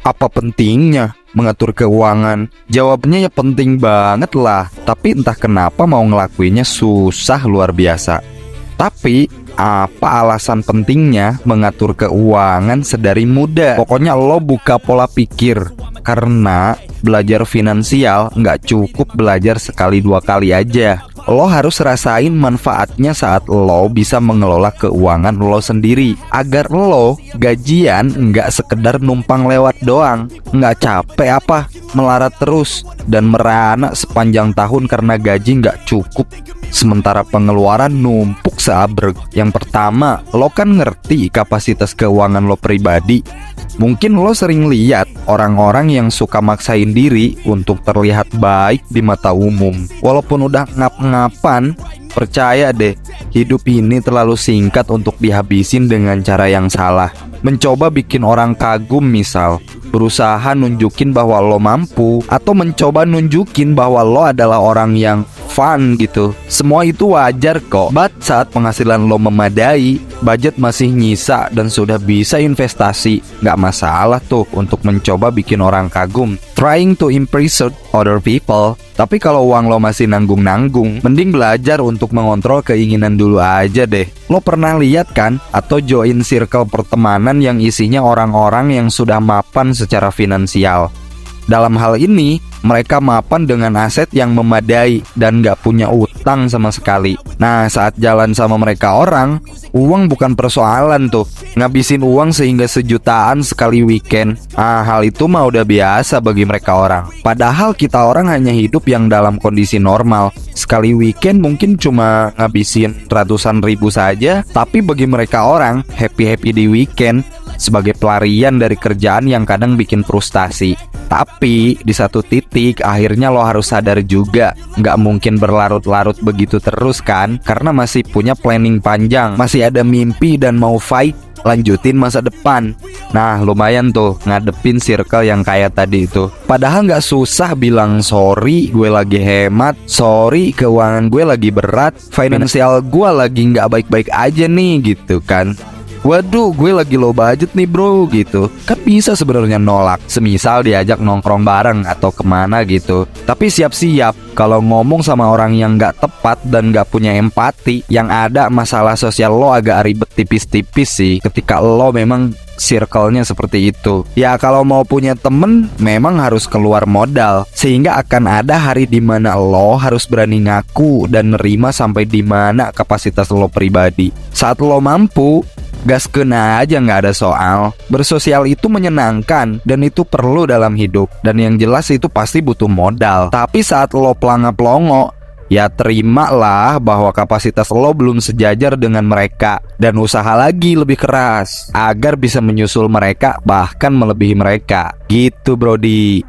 Apa pentingnya mengatur keuangan? Jawabnya ya penting banget lah. Tapi entah kenapa mau ngelakuinnya susah luar biasa. Tapi apa alasan pentingnya mengatur keuangan sedari muda? Pokoknya lo buka pola pikir. Karena belajar finansial nggak cukup belajar sekali dua kali aja. Lo harus rasain manfaatnya saat lo bisa mengelola keuangan lo sendiri, agar lo gajian nggak sekedar numpang lewat doang. Nggak capek apa melarat terus dan merana sepanjang tahun karena gaji nggak cukup, sementara pengeluaran numpuk seabrek. Yang pertama, lo kan ngerti kapasitas keuangan lo pribadi. Mungkin lo sering lihat orang-orang yang suka maksain diri untuk terlihat baik di mata umum. Walaupun udah ngap-ngapan, percaya deh, hidup ini terlalu singkat untuk dihabisin dengan cara yang salah. Mencoba bikin orang kagum misal, berusaha nunjukin bahwa lo mampu, atau mencoba nunjukin bahwa lo adalah orang yang fun gitu. Semua itu wajar kok. But saat penghasilan lo memadai, budget masih nyisa dan sudah bisa investasi, nggak masalah tuh untuk mencoba bikin orang kagum, trying to impress other people. Tapi kalau uang lo masih nanggung-nanggung, mending belajar untuk mengontrol keinginan dulu aja deh. Lo pernah lihat kan, atau join circle pertemanan yang isinya orang-orang yang sudah mapan secara finansial. Dalam hal ini, mereka mapan dengan aset yang memadai dan gak punya utang sama sekali. Nah, saat jalan sama mereka orang, uang bukan persoalan tuh. Ngabisin uang sehingga sejutaan sekali weekend. Hal itu mah udah biasa bagi mereka orang. Padahal kita orang hanya hidup yang dalam kondisi normal. Sekali weekend mungkin cuma ngabisin ratusan ribu saja. Tapi bagi mereka orang, happy-happy di weekend sebagai pelarian dari kerjaan yang kadang bikin frustasi. Tapi di satu titik akhirnya lo harus sadar juga, nggak mungkin berlarut-larut begitu terus kan. Karena masih punya planning panjang, masih ada mimpi dan mau fight, lanjutin masa depan. Nah lumayan tuh ngadepin circle yang kayak tadi itu. Padahal nggak susah bilang sorry gue lagi hemat, sorry keuangan gue lagi berat, finansial gue lagi nggak baik-baik aja nih gitu kan. Waduh, gue lagi low budget nih bro gitu. Kan bisa sebenarnya nolak, semisal diajak nongkrong bareng atau kemana gitu. Tapi siap-siap kalau ngomong sama orang yang gak tepat dan gak punya empati, yang ada masalah sosial lo agak ribet tipis-tipis sih ketika lo memang circle-nya seperti itu. Ya kalau mau punya temen memang harus keluar modal, sehingga akan ada hari dimana lo harus berani ngaku dan nerima sampai dimana kapasitas lo pribadi. Saat lo mampu, gas kena aja, nggak ada soal. Bersosial itu menyenangkan dan itu perlu dalam hidup. Dan yang jelas itu pasti butuh modal. Tapi saat lo pelanga-pelongo, ya terimalah bahwa kapasitas lo belum sejajar dengan mereka. Dan usaha lagi lebih keras agar bisa menyusul mereka, bahkan melebihi mereka. Gitu brody.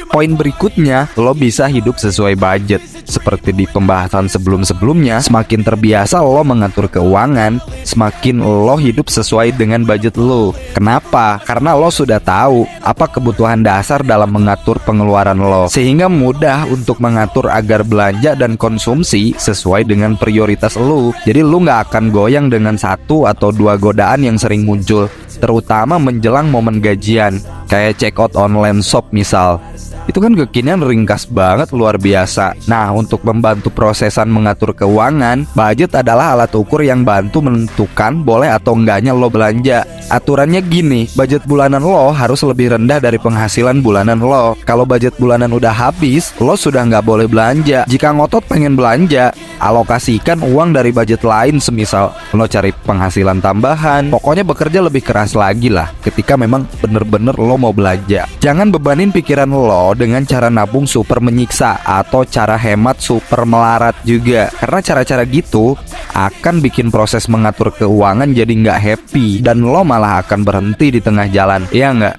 Poin berikutnya, lo bisa hidup sesuai budget. Seperti di pembahasan sebelum-sebelumnya, semakin terbiasa lo mengatur keuangan, semakin lo hidup sesuai dengan budget lo. Kenapa? Karena lo sudah tahu apa kebutuhan dasar dalam mengatur pengeluaran lo, sehingga mudah untuk mengatur agar belanja dan konsumsi sesuai dengan prioritas lo. Jadi lo gak akan goyang dengan satu atau dua godaan yang sering muncul, terutama menjelang momen gajian, kayak check out online shop misal. Itu kan kekinian ringkas banget, luar biasa. Nah, untuk membantu prosesan mengatur keuangan, budget adalah alat ukur yang bantu menentukan boleh atau enggaknya lo belanja. Aturannya gini, budget bulanan lo harus lebih rendah dari penghasilan bulanan lo. Kalau budget bulanan udah habis, lo sudah nggak boleh belanja. Jika ngotot pengen belanja, alokasikan uang dari budget lain, semisal lo cari penghasilan tambahan. Pokoknya bekerja lebih keras lagi lah ketika memang bener-bener lo mau belanja. Jangan bebanin pikiran lo dengan cara nabung super menyiksa atau cara hemat super melarat juga. Karena cara-cara gitu akan bikin proses mengatur keuangan jadi nggak happy dan lo malah akan berhenti di tengah jalan, iya nggak?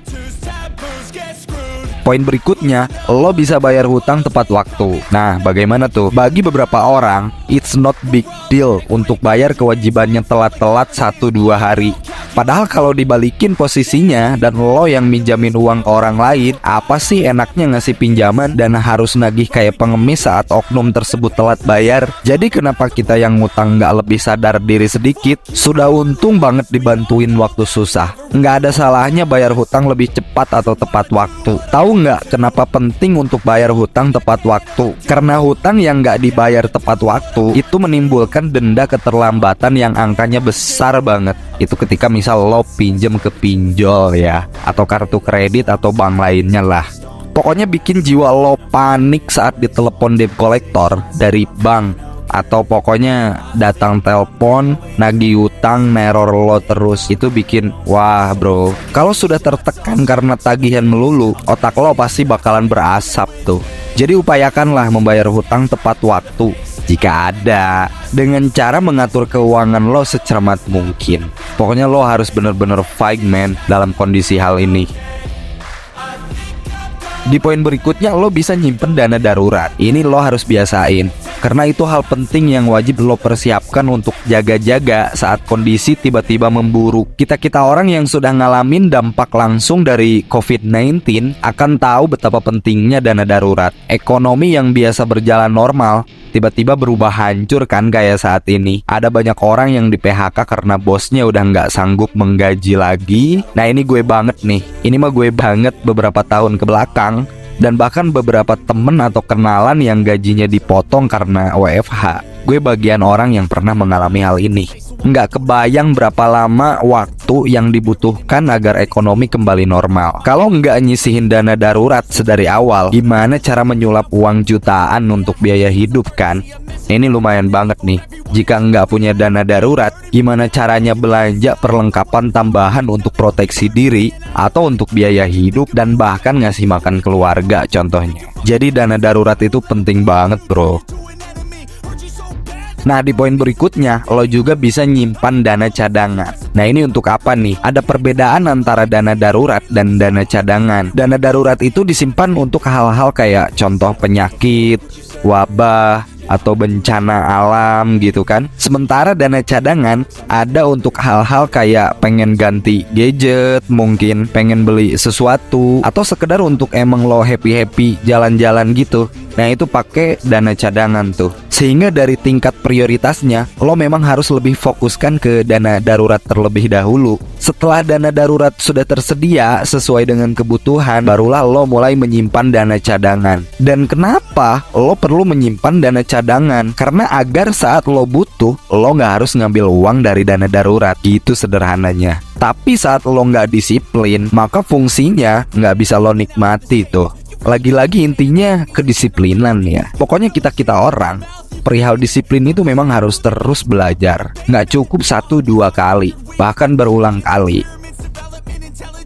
Poin berikutnya, lo bisa bayar hutang tepat waktu. Nah, bagaimana tuh? Bagi beberapa orang, it's not big deal untuk bayar kewajibannya telat-telat 1-2 hari. Padahal kalau dibalikin posisinya dan lo yang minjamin uang ke orang lain, apa sih enaknya ngasih pinjaman dan harus nagih kayak pengemis saat oknum tersebut telat bayar? Jadi kenapa kita yang ngutang nggak lebih sadar diri sedikit? Sudah untung banget dibantuin waktu susah. Nggak ada salahnya bayar hutang lebih cepat atau tepat waktu. Tahu nggak kenapa penting untuk bayar hutang tepat waktu? Karena hutang yang nggak dibayar tepat waktu itu menimbulkan denda keterlambatan yang angkanya besar banget. Itu ketika misal lo pinjem ke pinjol ya, atau kartu kredit atau bank lainnya lah. Pokoknya bikin jiwa lo panik saat ditelepon debt collector dari bank, atau pokoknya datang telepon nagih utang neror lo terus. Itu bikin wah bro, kalau sudah tertekan karena tagihan melulu, otak lo pasti bakalan berasap tuh. Jadi upayakanlah membayar hutang tepat waktu jika ada, dengan cara mengatur keuangan lo secermat mungkin. Pokoknya lo harus bener-bener fight man dalam kondisi hal ini. Di poin berikutnya, lo bisa nyimpen dana darurat. Ini lo harus biasain, karena itu hal penting yang wajib lo persiapkan untuk jaga-jaga saat kondisi tiba-tiba memburuk. Kita-kita orang yang sudah ngalamin dampak langsung dari COVID-19 akan tahu betapa pentingnya dana darurat. Ekonomi yang biasa berjalan normal tiba-tiba berubah hancur kan kayak saat ini. Ada banyak orang yang di PHK karena bosnya udah nggak sanggup menggaji lagi. Nah ini gue banget nih. Ini mah gue banget beberapa tahun ke belakang. Dan bahkan beberapa temen atau kenalan yang gajinya dipotong karena WFH. Gue bagian orang yang pernah mengalami hal ini. Nggak kebayang berapa lama waktu yang dibutuhkan agar ekonomi kembali normal. Kalau nggak nyisihin dana darurat sedari awal, gimana cara menyulap uang jutaan untuk biaya hidup kan? Ini lumayan banget nih. Jika nggak punya dana darurat, gimana caranya belanja perlengkapan tambahan untuk proteksi diri atau untuk biaya hidup dan bahkan ngasih makan keluarga contohnya. Jadi dana darurat itu penting banget bro. Nah di poin berikutnya, lo juga bisa nyimpan dana cadangan. Nah ini untuk apa nih? Ada perbedaan antara dana darurat dan dana cadangan. Dana darurat itu disimpan untuk hal-hal kayak contoh penyakit, wabah, atau bencana alam gitu kan. Sementara dana cadangan ada untuk hal-hal kayak pengen ganti gadget, mungkin pengen beli sesuatu, atau sekedar untuk emang lo happy-happy jalan-jalan gitu. Nah itu pakai dana cadangan tuh. Sehingga dari tingkat prioritasnya, lo memang harus lebih fokuskan ke dana darurat terlebih dahulu. Setelah dana darurat sudah tersedia sesuai dengan kebutuhan, barulah lo mulai menyimpan dana cadangan. Dan kenapa lo perlu menyimpan dana cadangan? Karena agar saat lo butuh, lo nggak harus ngambil uang dari dana darurat. Gitu sederhananya. Tapi saat lo nggak disiplin, maka fungsinya nggak bisa lo nikmati tuh. Lagi-lagi intinya kedisiplinan ya. Pokoknya kita-kita orang perihal disiplin itu memang harus terus belajar. Nggak cukup 1-2 kali, bahkan berulang kali.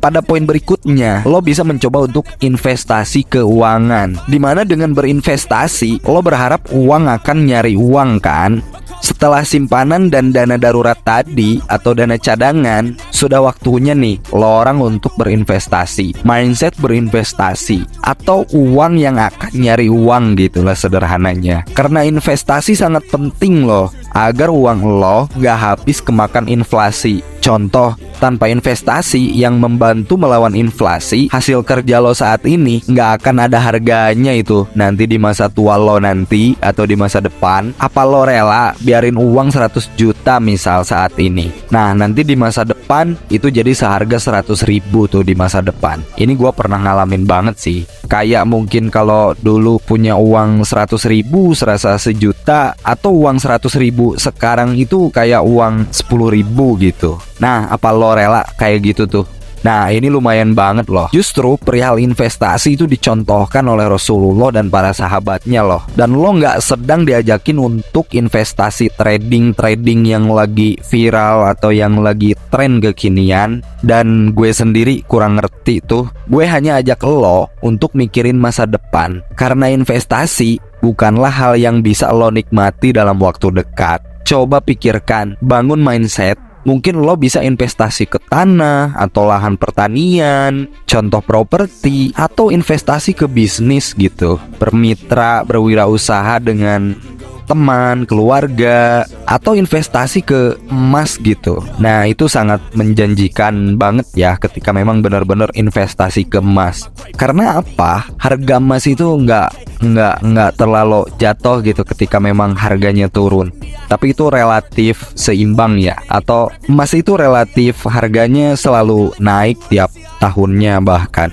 Pada poin berikutnya, lo bisa mencoba untuk investasi keuangan, dimana dengan berinvestasi, lo berharap uang akan nyari uang kan. Setelah simpanan dan dana darurat tadi atau dana cadangan, sudah waktunya nih lo orang untuk berinvestasi. Mindset berinvestasi atau uang yang akan nyari uang gitulah sederhananya. Karena investasi sangat penting loh, agar uang lo gak habis kemakan inflasi. Contoh, tanpa investasi yang membantu melawan inflasi, hasil kerja lo saat ini nggak akan ada harganya itu nanti di masa tua lo nanti atau di masa depan. Apa lo rela biarin uang 100 juta misal saat ini? Nah nanti di masa depan itu jadi seharga 100.000 tuh di masa depan. Ini gue pernah ngalamin banget sih. Kayak mungkin kalau dulu punya uang 100.000 serasa sejuta, atau uang 100.000 sekarang itu kayak uang 10.000 gitu. Nah, apa lo rela kayak gitu tuh? Nah, ini lumayan banget loh. Justru perihal investasi itu dicontohkan oleh Rasulullah dan para sahabatnya loh. Dan lo nggak sedang diajakin untuk investasi trading yang lagi viral atau yang lagi tren kekinian. Dan gue sendiri kurang ngerti tuh. Gue hanya ajak lo untuk mikirin masa depan. Karena investasi bukanlah hal yang bisa lo nikmati dalam waktu dekat. Coba pikirkan, bangun mindset. Mungkin lo bisa investasi ke tanah atau lahan pertanian, contoh properti, atau investasi ke bisnis gitu. Bermitra, berwirausaha dengan teman, keluarga, atau investasi ke emas gitu. Nah, itu sangat menjanjikan banget ya ketika memang benar-benar investasi ke emas. Karena apa? Harga emas itu nggak terlalu jatuh gitu ketika memang harganya turun. Tapi itu relatif seimbang ya. Atau emas itu relatif harganya selalu naik tiap tahunnya bahkan.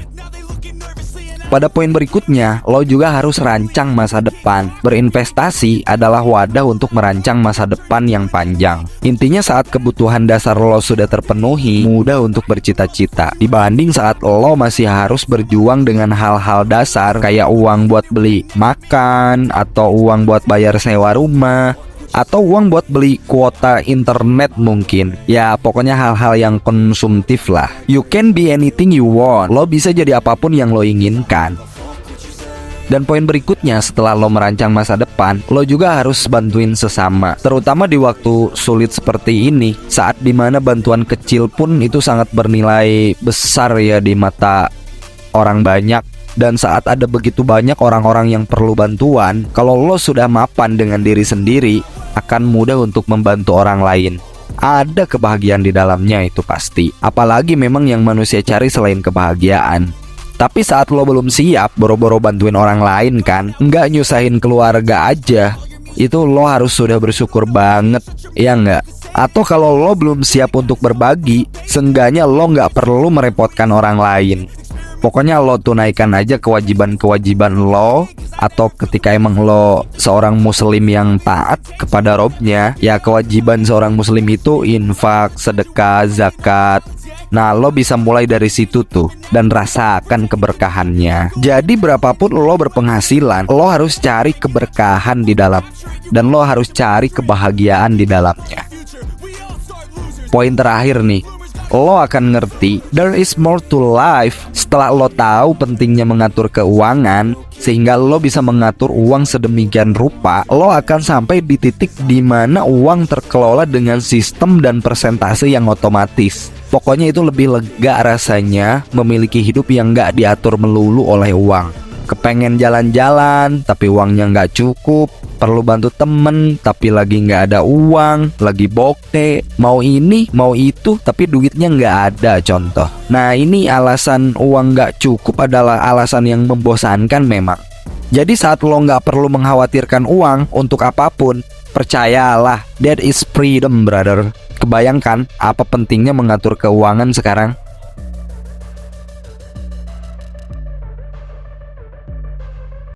Pada poin berikutnya, lo juga harus rancang masa depan. Berinvestasi adalah wadah untuk merancang masa depan yang panjang. Intinya saat kebutuhan dasar lo sudah terpenuhi, mudah untuk bercita-cita. Dibanding saat lo masih harus berjuang dengan hal-hal dasar kayak uang buat beli makan, atau uang buat bayar sewa rumah, atau uang buat beli kuota internet mungkin. Ya pokoknya hal-hal yang konsumtif lah. You can be anything you want. Lo bisa jadi apapun yang lo inginkan. Dan poin berikutnya, setelah lo merancang masa depan, lo juga harus bantuin sesama. Terutama di waktu sulit seperti ini, saat dimana bantuan kecil pun itu sangat bernilai besar ya di mata orang banyak. Dan saat ada begitu banyak orang-orang yang perlu bantuan, kalau lo sudah mapan dengan diri sendiri, akan mudah untuk membantu orang lain. Ada kebahagiaan di dalamnya itu pasti. Apalagi memang yang manusia cari selain kebahagiaan. Tapi saat lo belum siap boro-boro bantuin orang lain kan, nggak nyusahin keluarga aja, itu lo harus sudah bersyukur banget, ya nggak? Atau kalau lo belum siap untuk berbagi, seenggaknya lo nggak perlu merepotkan orang lain. Pokoknya lo tunaikan aja kewajiban-kewajiban lo. Atau ketika emang lo seorang muslim yang taat kepada Robnya, ya kewajiban seorang muslim itu infak, sedekah, zakat. Nah lo bisa mulai dari situ tuh dan rasakan keberkahannya. Jadi berapapun lo berpenghasilan, lo harus cari keberkahan di dalam. Dan lo harus cari kebahagiaan di dalamnya. Poin terakhir nih, lo akan ngerti there is more to life setelah lo tahu pentingnya mengatur keuangan. Sehingga lo bisa mengatur uang sedemikian rupa, lo akan sampai di titik di mana uang terkelola dengan sistem dan persentase yang otomatis. Pokoknya itu lebih lega rasanya memiliki hidup yang gak diatur melulu oleh uang. Kepengen jalan-jalan tapi uangnya gak cukup, perlu bantu temen tapi lagi gak ada uang, lagi bokeh, mau ini mau itu tapi duitnya gak ada contoh. Nah ini alasan uang gak cukup adalah alasan yang membosankan memang. Jadi saat lo gak perlu mengkhawatirkan uang untuk apapun, percayalah, that is freedom brother. Kebayangkan apa pentingnya mengatur keuangan sekarang?